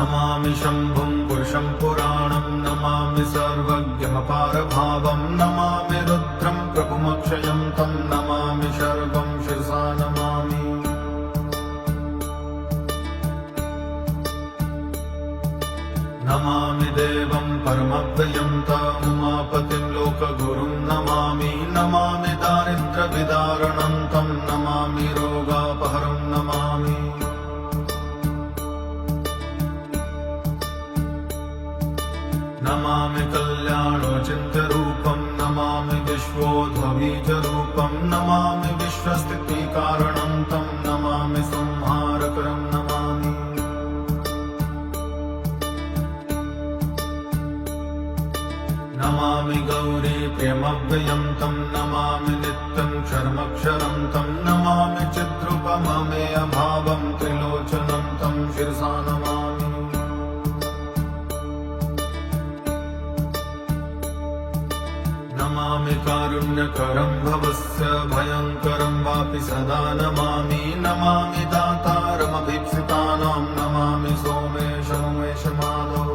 नमामि शम्भुं पुरुषं पुराणं नमामि सर्वज्ञमपारभावं नमामि रुद्रं प्रभुमक्षयं तं नमामि शर्वं शिरसा नमामि। नमामि देवं परमव्ययं तमुमापतिं लोकगुरुं नमामि नमामि दारिद्र्यविदारणं तं नमामि रोगापहरं नमामि। नमामि कल्याणोचिन्त्यरूपं नमामि विश्वोद्भवीजरूपं नमामि विश्वस्थितिकारणं तं नमामि संहारकरं नमामि। नमामि गौरी प्रेमव्ययं तं नमामि नित्यं क्षरमक्षरं तं नमामि चिद्रूपममेयभावं त्रिलोचनं तं शिरसा नमामि। नमामि कारुण्यकरं भवस्य भयङ्करं वापि सदा नमामि नमामि दातारमभीप्सितानां नमामि सोमेशमाधव।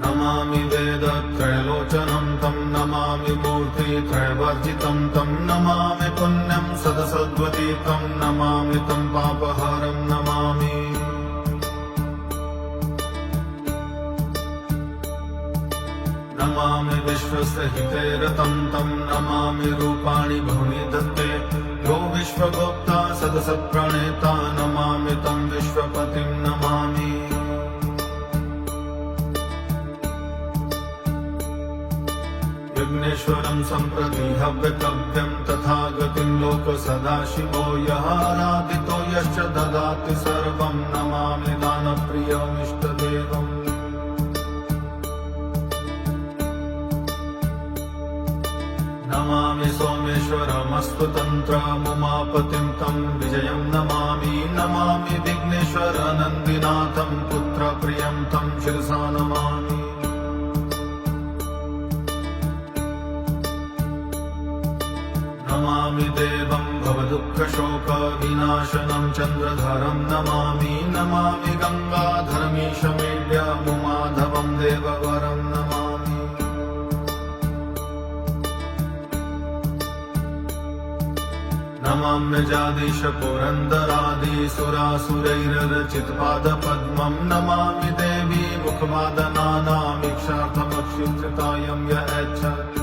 नमामि वेदत्रयलोचनं तं नमामि मूर्तित्रयवर्जितं तं नमामि पुण्यं सदसद्वतीतं नमामि तं पापहरं नमामि। नमामि विश्वस्य हिते रतं तं नमामि रूपाणि बहुनि दत्ते यो विश्वगोप्ता सदसत्प्रणेता नमामि तं विश्वपतिं नमामि। विघ्नेश्वरं सम्प्रति हव्यकव्यं तथा गतिं लोकसदाशिवो यः आराधितो यश्च ददाति सर्वं नमामि दानप्रियमिष्टदेवम्। नमामि सोमेश्वरमस्तु तन्त्रमुमापतिं तं विजयं नमामि नमामि विघ्नेश्वरनन्दिनाथं पुत्रप्रियं तं शिरसा नमामि। नमामि देवं भवदुःखशोकविनाशनं चन्द्रधरं नमामि नमामि गङ्गाधरमीशमीड्यमुमाधवं देववरं नमामि। नमाम्यजादीश पुरन्दरादिसुरासुरैरचितपादपद्मं नमामि देवी मुखवादनानामीक्षार्थमक्षित्रितायं य ऐच्छत्।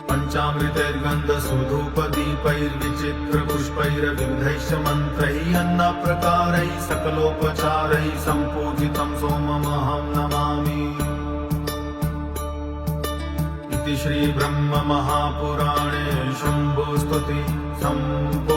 पञ्चामृतैर्गन्धसुधूपदीपैर्विचित्रपुष्पैर्विविधैश्च मन्त्रैः अन्नप्रकारैः सकलोपचारैः सम्पूजितं सोममहं नमामि। इति श्रीब्रह्ममहापुराणे शम्भुस्तुति सम्पूर्णम्।